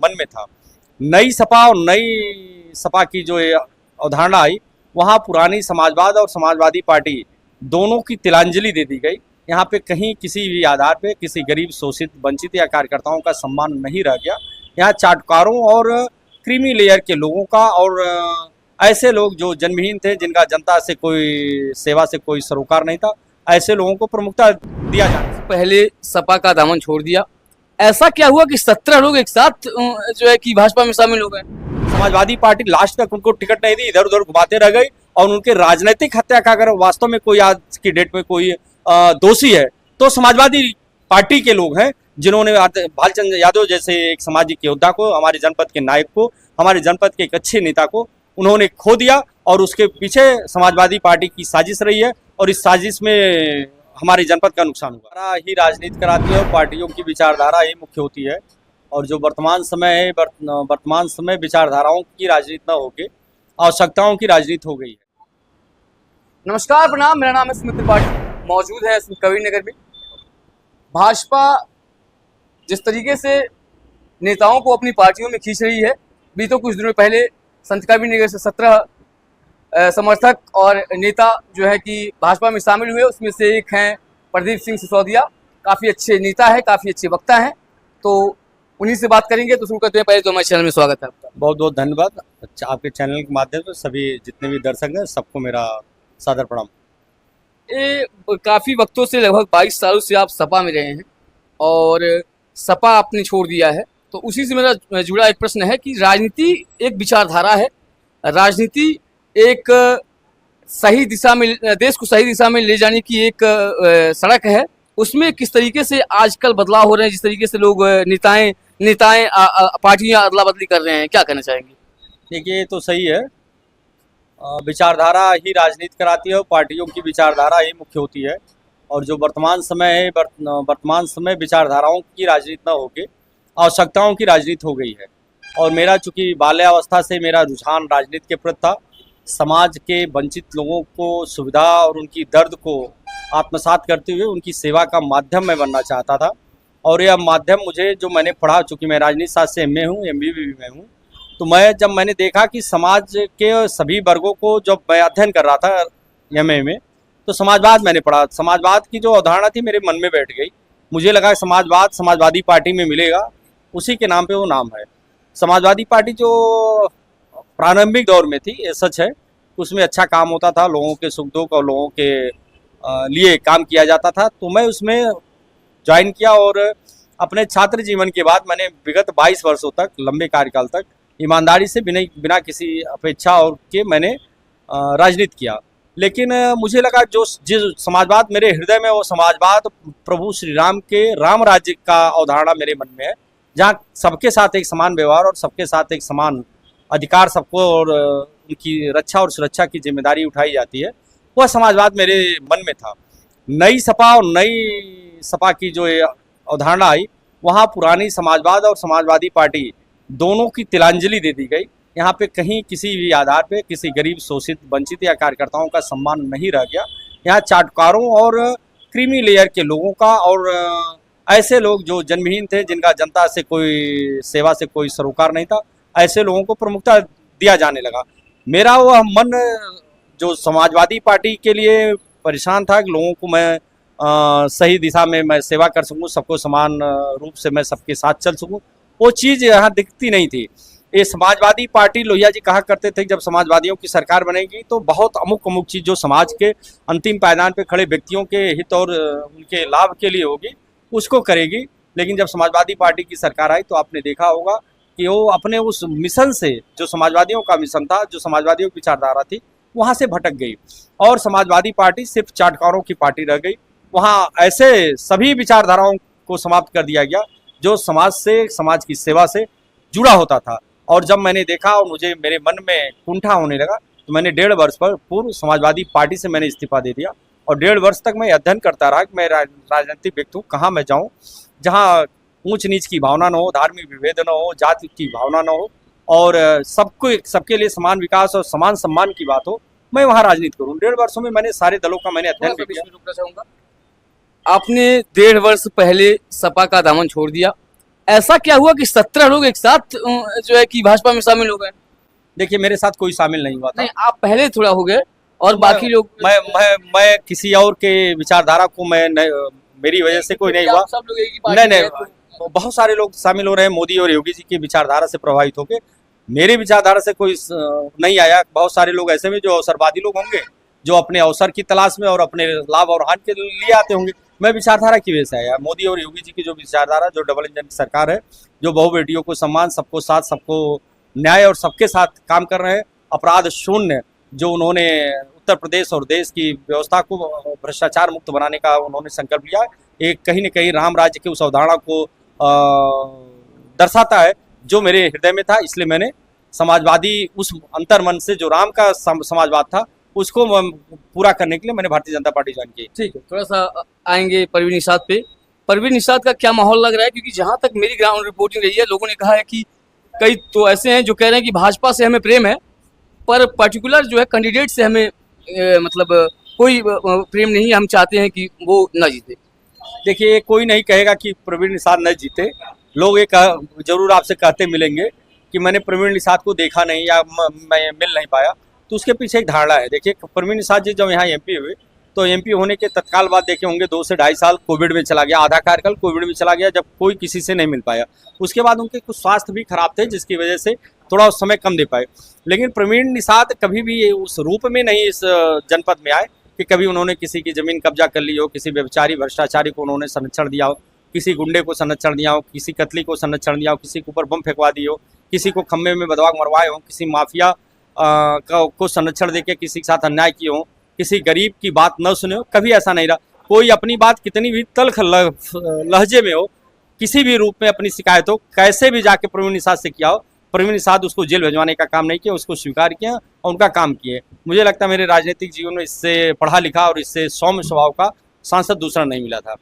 मन में था। नई सपा और नई सपा की जो ये अवधारणा आई, वहाँ पुरानी समाजवाद और समाजवादी पार्टी दोनों की तिलांजलि दे दी गई। यहाँ पे कहीं किसी भी आधार पे किसी गरीब, शोषित, वंचित या कार्यकर्ताओं का सम्मान नहीं रह गया। यहाँ चाटकारों और क्रीमी लेयर के लोगों का और ऐसे लोग जो जन्महीन थे, जिनका जनता से कोई सेवा से कोई सरोकार नहीं था, ऐसे लोगों को प्रमुखता दिया जाना चाहिए। पहले सपा का दामन छोड़ दिया, ऐसा क्या हुआ कि 17 लोग एक साथ जो है कि भाजपा में शामिल हो गए? समाजवादी पार्टी लास्ट तक उनको टिकट नहीं दी, इधर उधर घुमाते रह गई और उनके राजनीतिक हत्या का अगर वास्तव में कोई आज की डेट में कोई दोषी है तो समाजवादी पार्टी के लोग हैं, जिन्होंने भालचंद्र यादव जैसे एक सामाजिक योद्धा को, हमारे जनपद के नायक को, हमारे जनपद के एक अच्छे नेता को उन्होंने खो दिया और उसके पीछे समाजवादी पार्टी की साजिश रही है और इस साजिश में हमारे जनपद का नुकसान हुआ। ही राजनीति कराती है और पार्टियों की विचारधारा ही मुख्य होती है और जो वर्तमान समय है, वर्तमान समय विचारधाराओं की राजनीति न होकर आवश्यकताओं की राजनीति हो गई है। नमस्कार, प्रणाम, मेरा नाम है सुमित त्रिपाठी, मौजूद है कबीर नगर में। भाजपा जिस तरीके से नेताओं को अपनी पार्टियों में खींच रही है, बीते कुछ दिनों पहले संत कबीर नगर से 17 समर्थक और नेता जो है कि भाजपा में शामिल हुए। उसमें से एक हैं प्रदीप सिंह सिसोदिया, काफ़ी अच्छे नेता है, काफ़ी अच्छे वक्ता हैं, तो उन्हीं से बात करेंगे। तो शुरू करते हैं। पहले तो हमारे चैनल में स्वागत है आपका। बहुत बहुत धन्यवाद। आपके चैनल के माध्यम से सभी जितने भी दर्शक हैं सबको मेरा सादर प्रणाम। ये काफ़ी वक्तों से, लगभग 22 सालों से आप सपा में रहे हैं और सपा आपने छोड़ दिया है, तो उसी से मेरा जुड़ा एक प्रश्न है कि राजनीति एक विचारधारा है, राजनीति एक सही दिशा में, देश को सही दिशा में ले जाने की एक सड़क है। उसमें किस तरीके से आजकल बदलाव हो रहे हैं, जिस तरीके से लोग नेताएं पार्टियां अदला बदली कर रहे हैं, क्या कहना चाहेंगे? देखिए, ये तो सही है, विचारधारा ही राजनीति कराती है और पार्टियों की विचारधारा ही मुख्य होती है और जो वर्तमान समय है, वर्तमान समय विचारधाराओं की राजनीति न होकर आवश्यकताओं की राजनीति हो गई है। और मेरा चूँकि बाल्यावस्था से मेरा रुझान राजनीति के प्रति था, समाज के वंचित लोगों को सुविधा और उनकी दर्द को आत्मसात करते हुए उनकी सेवा का माध्यम मैं बनना चाहता था। और यह माध्यम मुझे, जो मैंने पढ़ा, चूँकि मैं राजनीति शास्त्र से MA हूँ, MBA भी मैं हूँ, तो जब मैंने देखा कि समाज के सभी वर्गों को, जब मैं अध्ययन कर रहा था MA में, तो समाजवाद मैंने पढ़ा। समाजवाद की जो अवधारणा थी मेरे मन में बैठ गई। मुझे लगा समाजवाद समाजवादी पार्टी में मिलेगा, उसी के नाम पे वो नाम है। समाजवादी पार्टी जो प्रारंभिक दौर में थी, ये सच है, उसमें अच्छा काम होता था, लोगों के सुख दुख और लोगों के लिए काम किया जाता था, तो मैं उसमें ज्वाइन किया और अपने छात्र जीवन के बाद मैंने विगत 22 वर्षों तक, लंबे कार्यकाल तक ईमानदारी से बिना किसी अपेक्षा और के मैंने राजनीति किया। लेकिन मुझे लगा जिस समाजवाद मेरे हृदय में, वो समाजवाद प्रभु श्री राम के राम राज्य का अवधारणा मेरे मन में है, जहाँ सबके साथ एक समान व्यवहार और सबके साथ एक समान अधिकार, सबको और उनकी रक्षा और सुरक्षा की जिम्मेदारी उठाई जाती है, वह समाजवाद मेरे मन में था। नई सपा और नई सपा की जो ये अवधारणा आई, वहाँ पुरानी समाजवाद और समाजवादी पार्टी दोनों की तिलांजलि दे दी गई। यहाँ पे कहीं किसी भी आधार पे किसी गरीब, शोषित, वंचित या कार्यकर्ताओं का सम्मान नहीं रह गया। यहाँ चाटकारों और क्रीमी लेयर के लोगों का और ऐसे लोग जो जन्महीन थे, जिनका जनता से कोई सेवा से कोई सरोकार नहीं था, ऐसे लोगों को प्रमुखता दिया जाने लगा। मेरा वह मन जो समाजवादी पार्टी के लिए परेशान था कि लोगों को मैं सही दिशा में मैं सेवा कर सकूं, सबको समान रूप से मैं सबके साथ चल सकूं, वो चीज़ यहाँ दिखती नहीं थी। ये समाजवादी पार्टी, लोहिया जी कहा करते थे, जब समाजवादियों की सरकार बनेगी तो बहुत अमुक चीज़ जो समाज के अंतिम पायदान पे खड़े व्यक्तियों के हित और उनके लाभ के लिए होगी, उसको करेगी। लेकिन जब समाजवादी पार्टी की सरकार आई तो आपने देखा होगा कि वो अपने उस मिशन से, जो समाजवादियों का मिशन था, जो समाजवादियों की विचारधारा थी, वहाँ से भटक गई और समाजवादी पार्टी सिर्फ चाटकारों की पार्टी रह गई। वहाँ ऐसे सभी विचारधाराओं को समाप्त कर दिया गया जो समाज से, समाज की सेवा से जुड़ा होता था। और जब मैंने देखा और मुझे मेरे मन में कुंठा होने लगा, तो मैंने 1.5 वर्ष पर पूर्व समाजवादी पार्टी से मैंने इस्तीफा दे दिया और 1.5 वर्ष तक मैं अध्ययन करता रहा कि मैं राजनीतिक व्यक्ति हूँ, कहाँ मैं जाऊँ जहाँ ऊंच नीच की भावना न हो, धार्मिक विभेद न हो, जाति की भावना न हो और सबके लिए समान विकास और समान सम्मान की बात हो, मैं वहाँ राजनीति करूँ। 1.5 वर्षों में मैंने सारे दलों का मैंने अध्ययन किया। आपने 1.5 वर्ष पहले सपा का दामन छोड़ दिया, ऐसा क्या हुआ कि 17 लोग एक साथ जो है कि भाजपा में शामिल हो गए? देखिए मेरे साथ कोई शामिल नहीं हुआ था। नहीं, आप पहले थोड़ा हो गए और बाकी लोग मैं किसी और के विचारधारा को मेरी वजह से कोई नहीं हुआ। आप सब लोग एक ही पार्टी नहीं में हैं, नहीं, बहुत सारे लोग शामिल हो रहे हैं मोदी और योगी जी की विचारधारा से प्रभावित होकर। मेरी विचारधारा से कोई नहीं आया। बहुत सारे लोग ऐसे में जो अवसरवादी लोग होंगे, जो अपने अवसर की तलाश में और अपने लाभ और हानि के लिए आते होंगे। मैं विचारधारा की वजह से आया। मोदी और योगी जी की जो विचारधारा, जो डबल इंजन की सरकार है, जो बहुबेटियों को सम्मान, सबको साथ, सबको न्याय और सबके साथ काम कर रहे हैं, अपराध शून्य जो उन्होंने उत्तर प्रदेश और देश की व्यवस्था को भ्रष्टाचार मुक्त बनाने का उन्होंने संकल्प लिया, एक कहीं न कहीं राम राज्य की उस अवधारणा को दर्शाता है जो मेरे हृदय में था। इसलिए मैंने समाजवादी उस अंतर्मन से जो राम का समाजवाद था उसको पूरा करने के लिए मैंने भारतीय जनता पार्टी ज्वाइन की। ठीक है, थोड़ा सा आएंगे परवीन निषाद पे। परवीन निषाद का क्या माहौल लग रहा है? क्योंकि जहां तक मेरी ग्राउंड रिपोर्टिंग रही है, लोगों ने कहा है कि कई तो ऐसे हैं जो कह रहे हैं कि भाजपा से हमें प्रेम है, पर पर्टिकुलर जो है कैंडिडेट से हमें मतलब कोई प्रेम नहीं है, हम चाहते हैं कि वो न जीते। देखिए कोई नहीं कहेगा कि प्रवीण निषाद न जीते। लोग ये जरूर आपसे कहते मिलेंगे कि मैंने प्रवीण निषाद को देखा नहीं या मैं मिल नहीं पाया, तो उसके पीछे एक धारणा है। देखिए प्रवीण निषाद जी जब यहाँ एमपी हुए तो एमपी होने के तत्काल बाद देखे होंगे 2 से 2.5 साल कोविड में चला गया, आधा कार्यकाल कोविड में चला गया, जब कोई किसी से नहीं मिल पाया। उसके बाद उनके कुछ स्वास्थ्य भी खराब थे जिसकी वजह से थोड़ा उस समय कम दे पाए। लेकिन प्रवीण निषाद कभी भी उस रूप में नहीं इस जनपद में आए कि कभी उन्होंने किसी की जमीन कब्जा कर ली हो, किसी व्यभिचारी भ्रष्टाचारी को उन्होंने संरक्षण दिया हो, किसी गुंडे को संरक्षण दिया हो, किसी कतली को संरक्षण दिया हो, किसी के ऊपर बम फेंकवा दिए हो, किसी को खम्भे में बदवाग मरवाए हो, किसी माफिया को संरक्षण देके किसी के साथ अन्याय किए हो, किसी गरीब की बात न सुने हो, कभी ऐसा नहीं रहा। कोई अपनी बात कितनी भी तल्ख लहजे में हो, किसी भी रूप में अपनी शिकायत हो, कैसे भी जाके प्रवीण निषाद से किया हो, प्रवीण निषाद उसको जेल भिजवाने का काम नहीं किया, उसको स्वीकार किया और उनका काम किए। मुझे लगता है मेरे राजनीतिक जीवन में इससे पढ़ा लिखा और इससे सौम्य स्वभाव का सांसद दूसरा नहीं मिला था।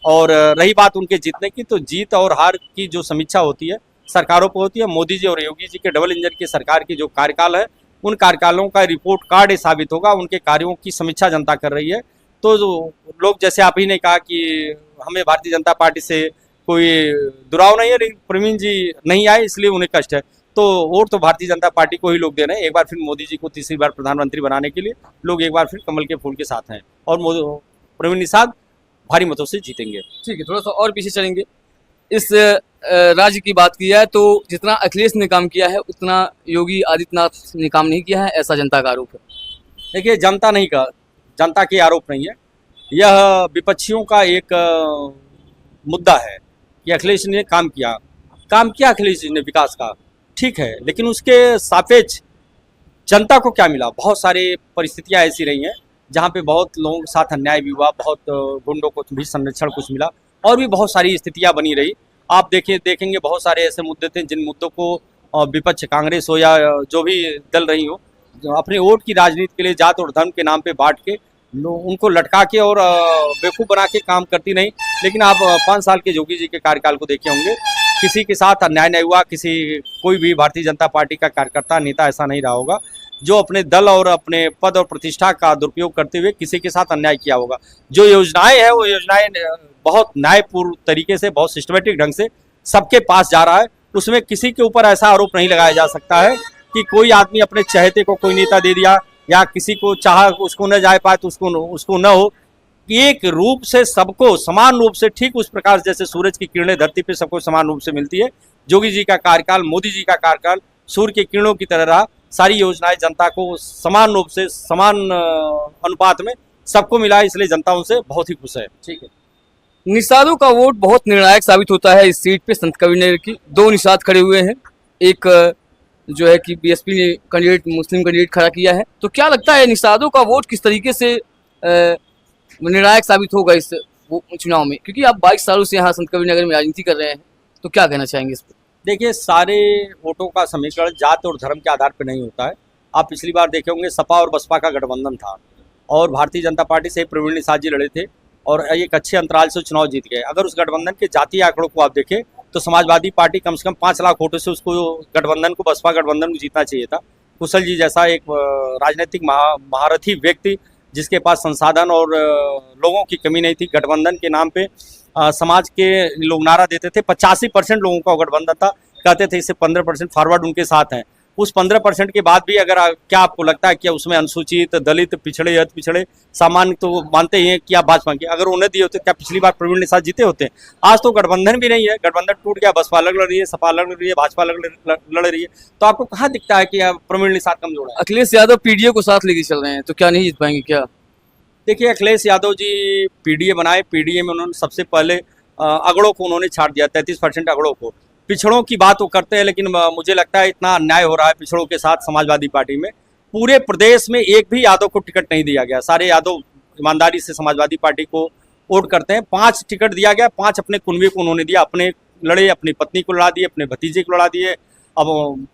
और रही बात उनके जीतने की, तो जीत और हार की जो समीक्षा होती है सरकारों पर होती है। मोदी जी और योगी जी के डबल इंजन की सरकार की जो कार्यकाल है, उन कार्यकालों का रिपोर्ट कार्ड ही साबित होगा। उनके कार्यों की समीक्षा जनता कर रही है। तो लोग जैसे आप ही ने कहा कि हमें भारतीय जनता पार्टी से कोई दुराव नहीं है, लेकिन प्रवीण जी नहीं आए इसलिए उन्हें कष्ट है, तो वोट तो भारतीय जनता पार्टी को ही लोग दे रहे हैं। एक बार फिर मोदी जी को तीसरी बार प्रधानमंत्री बनाने के लिए लोग एक बार फिर कमल के फूल के साथ हैं और प्रवीण निषाद भारी मतों से जीतेंगे। ठीक है, थोड़ा सा और पीछे चलेंगे। इस राज्य की बात की जाए तो जितना अखिलेश ने काम किया है उतना योगी आदित्यनाथ ने काम नहीं किया है, ऐसा जनता का आरोप है। देखिए जनता के आरोप नहीं है, यह विपक्षियों का एक मुद्दा है कि अखिलेश ने काम किया अखिलेश जी ने विकास का, ठीक है, लेकिन उसके सापेक्ष जनता को क्या मिला? बहुत सारी परिस्थितियां ऐसी रही हैं जहां पे बहुत लोगों के साथ अन्याय भी हुआ, बहुत गुंडों को भी संरक्षण कुछ मिला और भी बहुत सारी स्थितियां बनी रही। आप देखेंगे बहुत सारे ऐसे मुद्दे थे जिन मुद्दों को विपक्ष कांग्रेस हो या जो भी दल रही हो, अपने वोट की राजनीति के लिए जात और धर्म के नाम पे बांट के उनको लटका के और बेवकूफ़ बना के काम करती नहीं। लेकिन आप 5 साल के योगी जी के कार्यकाल को देखे होंगे, किसी के साथ अन्याय नहीं हुआ, कोई भी भारतीय जनता पार्टी का कार्यकर्ता नेता ऐसा नहीं रहा होगा जो अपने दल और अपने पद और प्रतिष्ठा का दुरुपयोग करते हुए किसी के साथ अन्याय किया होगा। जो योजनाएं हैं वो योजनाएं बहुत न्यायपूर्ण तरीके से, बहुत सिस्टमेटिक ढंग से सबके पास जा रहा है। उसमें किसी के ऊपर ऐसा आरोप नहीं लगाया जा सकता है कि कोई आदमी अपने चहेते को कोई नेता दे दिया या किसी को चाहा उसको न जा पाए तो उसको न हो। एक रूप से सबको समान रूप से, ठीक उस प्रकार जैसे सूरज की किरणें धरती पे सबको समान रूप से मिलती है, योगी जी का कार्यकाल, मोदी जी का कार्यकाल सूर्य की किरणों की तरह रहा। सारी योजनाएं जनता को समान रूप से, समान अनुपात में सबको मिला, इसलिए जनता उनसे बहुत ही खुश है। ठीक है, निषादों का वोट बहुत निर्णायक साबित होता है इस सीट पे। संत कबीरनगर की 2 निषाद खड़े हुए हैं, एक जो है कि बीएसपी ने कैंडिडेट, मुस्लिम कैंडिडेट खड़ा किया है। तो क्या लगता है निषादों का वोट किस तरीके से निर्णायक साबित होगा इस चुनाव में? क्योंकि आप 22 सालों से यहाँ संत कबीरनगर में राजनीति कर रहे हैं, तो क्या कहना चाहेंगे इस पर? देखिए सारे वोटों का समीकरण जात और धर्म के आधार पर नहीं होता है। आप पिछली बार देखे होंगे सपा और बसपा का गठबंधन था और भारतीय जनता पार्टी से प्रवीण निषाद जी लड़े थे और एक अच्छे अंतराल से चुनाव जीत गए। अगर उस गठबंधन के जातीय आंकड़ों को आप देखें तो समाजवादी पार्टी कम से कम 5 लाख वोटों से उसको गठबंधन को, बसपा गठबंधन को जीतना चाहिए था। कुशल जी जैसा एक राजनीतिक महारथी व्यक्ति जिसके पास संसाधन और लोगों की कमी नहीं थी, गठबंधन के नाम पे समाज के लोग नारा देते थे। 85% लोगों का गठबंधन था, कहते थे इससे 15% फॉरवर्ड उनके साथ हैं। उस 15% के बाद भी अगर क्या आपको लगता है कि उसमें अनुसूचित, दलित, पिछड़े, अति पिछड़े, सामान्य तो मानते ही हैं कि आप भाजपा के, अगर उन्हें दिए होते क्या पिछली बार प्रवीण निषाद जीते होते? आज तो गठबंधन भी नहीं है, गठबंधन टूट गया, बसपा अलग लड़ रही है, सपा अलग लड़ रही है, भाजपा अलग लड़ रही है, तो आपको कहाँ दिखता है कि प्रवीण निषाद कमजोर है? अखिलेश यादव पीडीए को साथ लेके चल रहे हैं, तो क्या नहीं जीत पाएंगे क्या? देखिए, अखिलेश यादव जी पीडीए बनाए, पीडीए में उन्होंने सबसे पहले अगड़ों को उन्होंने छाड़ दिया, 33% अगड़ों को। पिछड़ों की बात वो करते हैं, लेकिन मुझे लगता है इतना अन्याय हो रहा है पिछड़ों के साथ समाजवादी पार्टी में। पूरे प्रदेश में एक भी यादव को टिकट नहीं दिया गया। सारे यादव ईमानदारी से समाजवादी पार्टी को वोट करते हैं। 5 टिकट दिया गया, 5 अपने कुनबे को उन्होंने दिया, अपने लड़े, अपनी पत्नी को लड़ा दिए, अपने भतीजे को लड़ा दिए, अब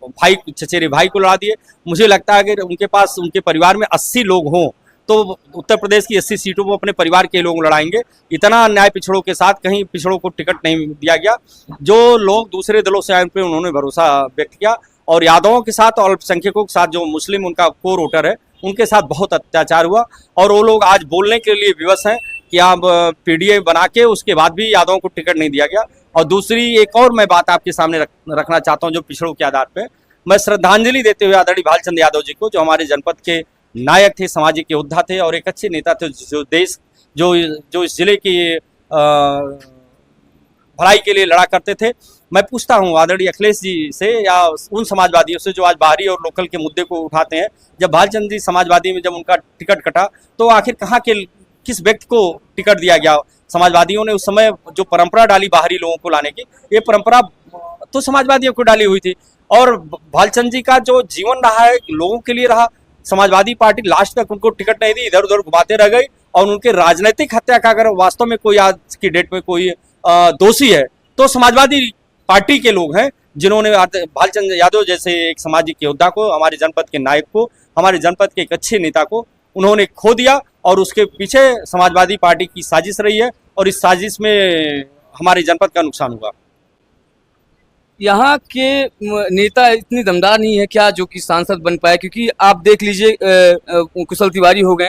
भाई, चचेरे भाई को लड़ा दिए। मुझे लगता है अगर उनके पास, उनके परिवार में 80 लोग हों तो उत्तर प्रदेश की 80 सीटों को अपने परिवार के लोग लड़ाएंगे। इतना अन्याय पिछड़ों के साथ, कहीं पिछड़ों को टिकट नहीं दिया गया। जो लोग दूसरे दलों से आए उन पर उन्होंने भरोसा व्यक्त किया, और यादवों के साथ और अल्पसंख्यकों के साथ, जो मुस्लिम उनका कोर वोटर है, उनके साथ बहुत अत्याचार हुआ। और वो लोग आज बोलने के लिए विवश हैं कि आप पीडीए बना के उसके बाद भी यादवों को टिकट नहीं दिया गया। और दूसरी एक और मैं बात आपके सामने रखना चाहता हूँ, जो पिछड़ों के आधार पर मैं श्रद्धांजलि देते हुए आदरणीय भालचंद यादव जी को, जो हमारे जनपद के नायक थे, सामाजिक योद्धा थे और एक अच्छे नेता थे, जो देश, जो इस जिले की भलाई के लिए लड़ा करते थे। मैं पूछता हूँ आदरणीय अखिलेश जी से या उन समाजवादियों से जो आज बाहरी और लोकल के मुद्दे को उठाते हैं, जब भालचंद जी समाजवादी में जब उनका टिकट कटा तो आखिर कहाँ के किस व्यक्ति को टिकट दिया गया? समाजवादियों ने उस समय जो परंपरा डाली बाहरी लोगों को लाने की, ये परंपरा तो समाजवादियों को डाली हुई थी। और भालचंद जी का जो जीवन रहा है लोगों के लिए रहा। समाजवादी पार्टी लास्ट तक उनको टिकट नहीं दी, इधर उधर घुमाते रह गई। और उनके राजनीतिक हत्या का अगर वास्तव में कोई आज की डेट में कोई दोषी है तो समाजवादी पार्टी के लोग हैं, जिन्होंने भालचंद यादव जैसे एक सामाजिक योद्धा को, हमारे जनपद के नायक को, हमारे जनपद के एक अच्छे नेता को उन्होंने खो दिया। और उसके पीछे समाजवादी पार्टी की साजिश रही है, और इस साजिश में हमारे जनपद का नुकसान हुआ। यहाँ के नेता इतनी दमदार नहीं है क्या जो कि सांसद बन पाए? क्योंकि आप देख लीजिए, कुशल तिवारी हो गए,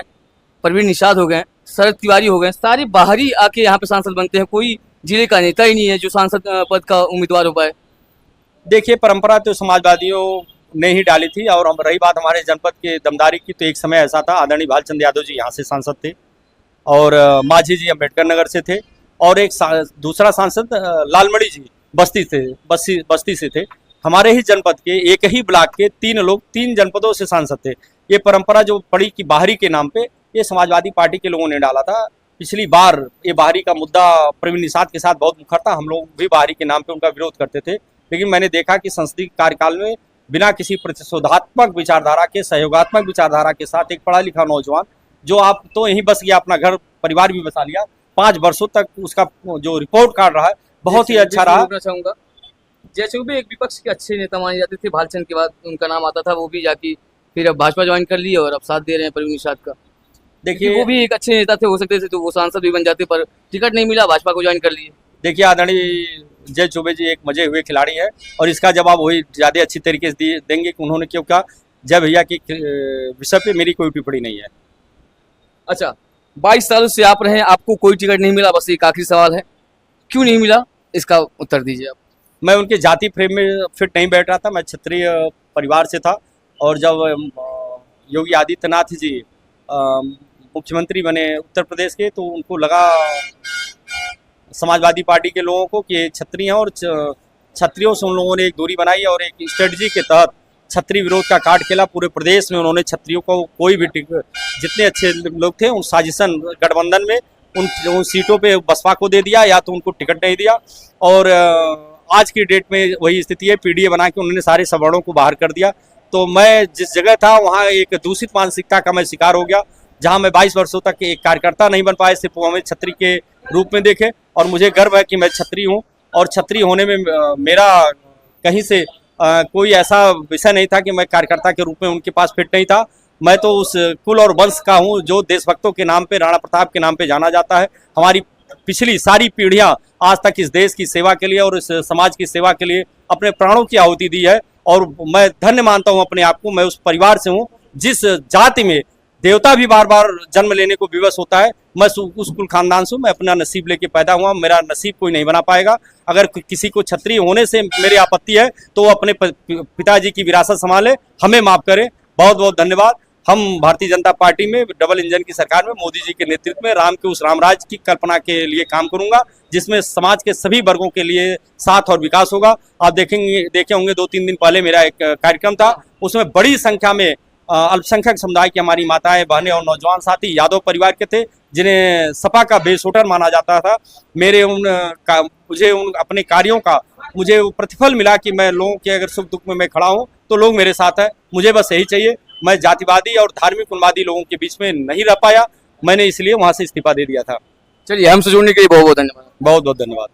प्रवीण निषाद हो गए, शरद तिवारी हो गए, सारे बाहरी आके यहाँ पे सांसद बनते हैं। कोई जिले का नेता ही नहीं है जो सांसद पद का उम्मीदवार हो पाए। देखिए, परंपरा तो समाजवादियों ने ही डाली थी। और हम रही बात हमारे जनपद के दमदारी की, तो एक समय ऐसा था, आदरणीय भालचंद यादव जी यहाँ से सांसद थे, और माझी जी अम्बेडकर नगर से थे, और एक दूसरा सांसद लालमणि जी बस्ती से थे। हमारे ही जनपद के एक ही ब्लॉक के 3 लोग 3 जनपदों से सांसद थे। ये परंपरा जो पड़ी कि बाहरी के नाम पे, ये समाजवादी पार्टी के लोगों ने डाला था। पिछली बार ये बाहरी का मुद्दा प्रवीण निषाद के साथ बहुत मुखर था, हम लोग भी बाहरी के नाम पे उनका विरोध करते थे। लेकिन मैंने देखा कि संसदीय कार्यकाल में बिना किसी प्रतिशोधात्मक विचारधारा के, सहयोगात्मक विचारधारा के साथ, एक पढ़ा लिखा नौजवान जो आप तो यहीं बस गया, अपना घर परिवार भी बसा लिया, 5 वर्षों तक उसका जो रिपोर्ट कार्ड रहा है बहुत ही अच्छा रहा। चाहूंगा, जय चौबे एक विपक्ष के अच्छे नेता माने जाते थे, भालचंद के बाद उनका नाम आता था, वो भी जाके फिर अब भाजपा ज्वाइन कर ली और अब साथ दे रहे हैं प्रवीण निषाद का। देखिए, वो भी एक अच्छे नेता थे, हो सकते थे तो वो सांसद भी बन जाते, पर टिकट नहीं मिला, भाजपा को ज्वाइन कर लिए। देखिए, आदरणीय जय चौबे जी एक मजे हुए खिलाड़ी है, और इसका जवाब वही ज़्यादा अच्छी तरीके से देंगे कि उन्होंने क्यों कहा। जय भैया की विषय पे मेरी कोई टिप्पणी नहीं है। अच्छा, 22 सालों से आप रहे, आपको कोई टिकट नहीं मिला, बस एक आखिरी सवाल है, क्यों नहीं मिला, इसका उत्तर दीजिए आप। मैं उनके जाति फ्रेम में फिट नहीं बैठ रहा था। मैं क्षत्रिय परिवार से था, और जब योगी आदित्यनाथ जी मुख्यमंत्री बने उत्तर प्रदेश के, तो उनको लगा समाजवादी पार्टी के लोगों को कि क्षत्रिय हैं, और क्षत्रियों से उन लोगों ने एक दूरी बनाई, और एक स्ट्रेटजी के तहत क्षत्रिय विरोध का कार्ड खेला। पूरे प्रदेश में उन्होंने क्षत्रियों को कोई भी जितने अच्छे लोग थे उन साजिशन गठबंधन में उन सीटों पे बसपा को दे दिया, या तो उनको टिकट नहीं दिया। और आज की डेट में वही स्थिति है, पीडीए बना के उन्होंने सारे सवर्णों को बाहर कर दिया। तो मैं जिस जगह था वहाँ एक दूषित मानसिकता का मैं शिकार हो गया, जहाँ मैं 22 वर्षों तक एक कार्यकर्ता नहीं बन पाया, सिर्फ वो हमें छत्री के रूप में देखे। और मुझे गर्व है कि मैं छत्री हूँ, और छत्री होने में मेरा कहीं से कोई ऐसा विषय नहीं था कि मैं कार्यकर्ता के रूप में उनके पास फिट नहीं था। मैं तो उस कुल और वंश का हूँ जो देशभक्तों के नाम पे, राणा प्रताप के नाम पे जाना जाता है। हमारी पिछली सारी पीढ़ियाँ आज तक इस देश की सेवा के लिए और इस समाज की सेवा के लिए अपने प्राणों की आहुति दी है, और मैं धन्य मानता हूँ अपने आप को। मैं उस परिवार से हूँ जिस जाति में देवता भी बार बार जन्म लेने को विवश होता है। मैं उस कुल खानदान से हूं, मैं अपना नसीब लेके पैदा हुआ, मेरा नसीब कोई नहीं बना पाएगा। अगर किसी को क्षत्रिय होने से मेरी आपत्ति है तो वो अपने पिताजी की विरासत संभाले, हमें माफ करे। बहुत बहुत धन्यवाद। हम भारतीय जनता पार्टी में डबल इंजन की सरकार में मोदी जी के नेतृत्व में राम के उस रामराज की कल्पना के लिए काम करूंगा, जिसमें समाज के सभी वर्गों के लिए साथ और विकास होगा। आप देखे होंगे 2-3 दिन पहले मेरा एक कार्यक्रम था, उसमें बड़ी संख्या में अल्पसंख्यक समुदाय की हमारी माताएं, बहनें और नौजवान साथी यादव परिवार के थे, जिन्हें सपा का बेसोटर माना जाता था। मुझे उन अपने कार्यों का मुझे वो प्रतिफल मिला कि मैं लोगों के अगर सुख दुख में मैं खड़ा हूँ तो लोग मेरे साथ हैं। मुझे बस यही चाहिए। मैं जातिवादी और धार्मिक उन्मादी लोगों के बीच में नहीं रह पाया, मैंने इसलिए वहां से इस्तीफा दे दिया था। चलिए, हमसे जुड़ने के लिए बहुत बहुत धन्यवाद। बहुत बहुत धन्यवाद।